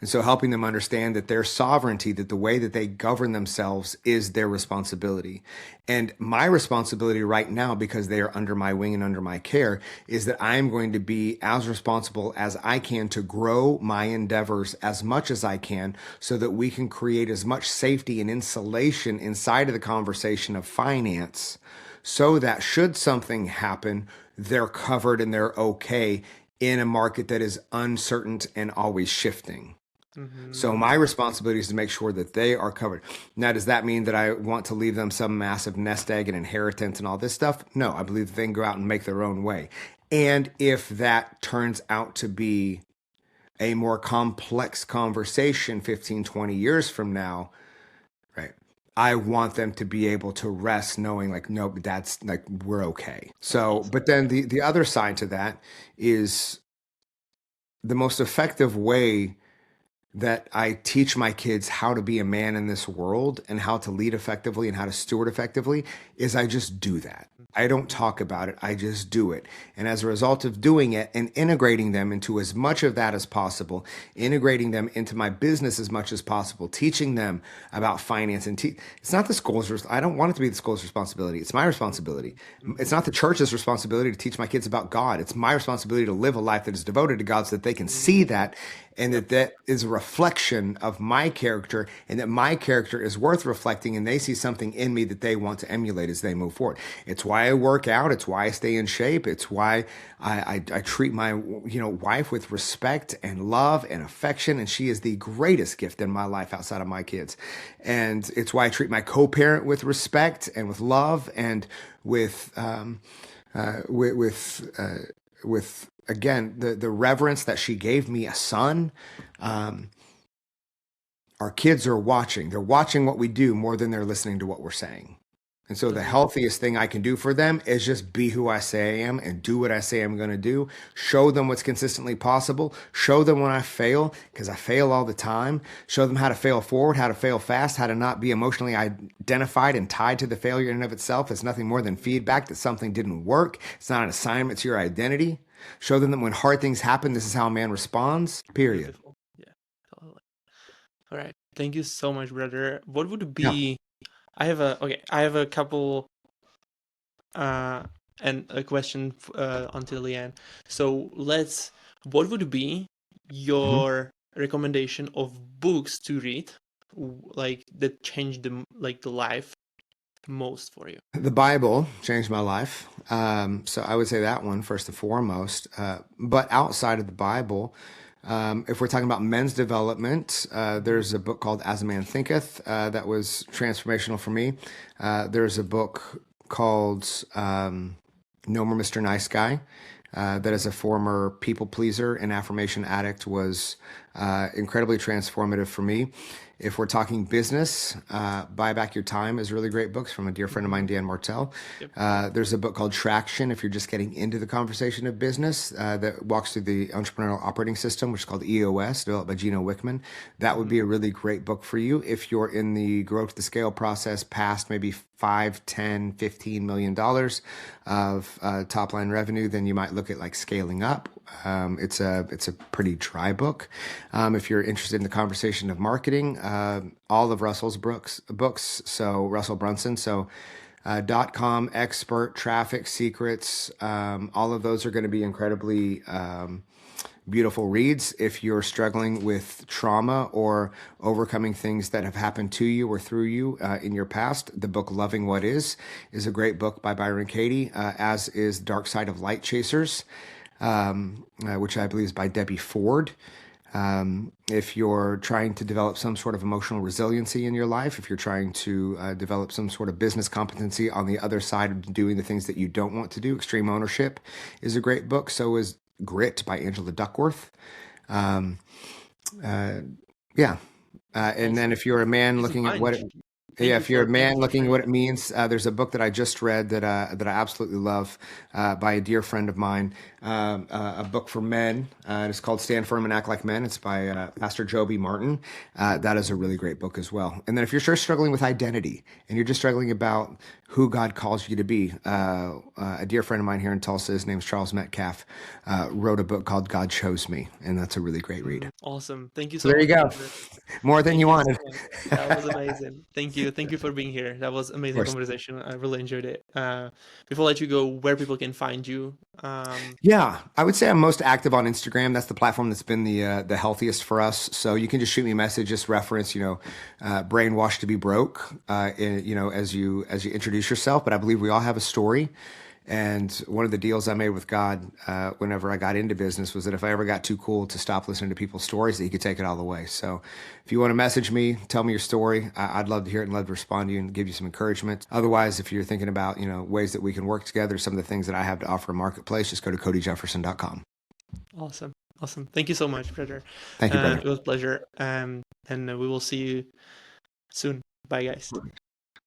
And so helping them understand that their sovereignty, that the way that they govern themselves is their responsibility. And my responsibility right now, because they are under my wing and under my care, is that I'm going to be as responsible as I can to grow my endeavors as much as I can so that we can create as much safety and insulation inside of the conversation of finance so that should something happen, they're covered and they're okay in a market that is uncertain and always shifting. So Mm-hmm. my responsibility is to make sure that they are covered. Now, does that mean that I want to leave them some massive nest egg and inheritance and all this stuff? No, I believe that they can go out and make their own way. And if that turns out to be a more complex conversation 15, 20 years from now, right? I want them to be able to rest knowing like, no, that's like, we're okay. That's So, awesome. but then the other side to that is the most effective way that I teach my kids how to be a man in this world and how to lead effectively and how to steward effectively is I just do that. I don't talk about it. I just do it. And as a result of doing it and integrating them into as much of that as possible, integrating them into my business as much as possible, teaching them about finance and it's not the school's, I don't want it to be the school's responsibility. It's my responsibility. It's Mm-hmm. not the church's responsibility to teach my kids about God. It's my responsibility to live a life that is devoted to God so that they can see that and Yep. that is a reflection of my character and that my character is worth reflecting and they see something in me that they want to emulate as they move forward. It's why I work out. It's why I stay in shape. It's why I treat my wife with respect and love and affection, and she is the greatest gift in my life outside of my kids. And it's why I treat my co-parent with respect and with love and with with again the reverence that she gave me a son. Um, our kids are watching. They're watching what we do more than they're listening to what we're saying. And so the That's beautiful. healthiest thing I can do for them is just be who I say I am and do what I say I'm going to do. Show them what's consistently possible. Show them when I fail, because I fail all the time. Show them how to fail forward, how to fail fast, how to not be emotionally identified and tied to the failure in and of itself. It's nothing more than feedback that something didn't work. It's not an assignment to your identity. Show them that when hard things happen, this is how a man responds, period. Beautiful. Yeah. Totally. All right. Thank you so much, brother. What would Yeah. be? I have a couple uh and a question until the end. So what would be Mhm. your recommendation of books to read, like that changed the life most for you? The Bible changed my life. So I would say that one first and foremost. But outside of the Bible, if we're talking about men's development, Mhm. there's a book called As a Man Thinketh that was transformational for me. There's a book called No More Mr. Nice Guy. That as a former people pleaser and affirmation addict was incredibly transformative for me. If we're talking business, Buy Back Your Time is really great books from a dear friend of Mhm. mine, Dan Martell. Yep. There's a book called Traction if you're just getting into the conversation of business that walks through the entrepreneurial operating system, which is called EOS, developed by Gino Wickman. That would Mhm. be a really great book for you if you're in the growth to scale process past maybe 5, 10, $15 million of top line revenue. Then you might look at like scaling up. It's a pretty dry book. If you're interested in the conversation of marketing, all of Russell's books. So Russell Brunson. So .com expert, traffic secrets. All of those are going to be incredibly beautiful reads. If you're struggling with trauma or overcoming things that have happened to you or through you in your past, the book Loving What is a great book by Byron Katie, as is Dark Side of Light Chasers, which I believe is by Debbie Ford. If you're trying to develop some sort of emotional resiliency in your life, if you're trying to develop some sort of business competency on the other side of doing the things that you don't want to do, Extreme Ownership is a great book. So is Grit by Angela Duckworth. Um, uh, yeah. And then Awesome. if you're a man It's a looking at what bunch. it, yeah, if you're a Thank you man for looking at sharing what that. it means, there's a book that I just read that I absolutely love by a dear friend of mine. A book for men. It's called Stand Firm and Act Like Men. It's by Pastor Joby Martin. That is a really great book as well. And then if you're sure struggling with identity and you're just struggling about who God calls you to be, a dear friend of mine here in Tulsa, his name's Charles Metcalf, wrote a book called God Chose Me, and that's a really great read. Awesome. Thank you So so there you much, go. brother. More than Thank you you wanted. so much. That was amazing. Thank you. Thank you for being here. That was Of amazing course. conversation. I really enjoyed it. Before I let you go, where people can find you. Yeah, I would say I'm most active on Instagram. That's the platform that's been the healthiest for us. So you can just shoot me a message, just reference, brainwashed to be broke, as you introduce yourself. But I believe we all have a story, And one of the deals I made with God whenever I got into business was that if I ever got too cool to stop listening to people's stories, that he could take it all the way. So if you want to message me, tell me your story. I'd love to hear it and love to respond to you and give you some encouragement. Otherwise, if you're thinking about, ways that we can work together, some of the things that I have to offer in Marketplace, just go to codyjefferson.com. Awesome. Thank you so much, brother. Thank you, brother. It was a pleasure. And we will see you soon. Bye, guys.